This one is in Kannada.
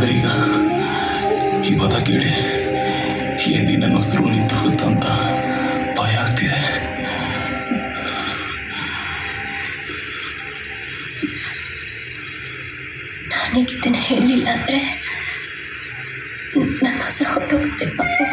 ಆದರೆ ಈಗ ಈ ಪದ ಕೇಳಿ ಎಲ್ಲಿ ನನ್ನ ಹೆಸರು ನಿಂತು ಹೋಗುತ್ತಂತ ಭಯ ಆಗ್ತಿದೆ. ನಾನೀಗ ಇದನ್ನು ಹೇಳಿಲ್ಲ ಅಂದರೆ ನನ್ನ ಹೆಸರು ಹೊರಟೋಗುತ್ತೆ ಪಾಪು.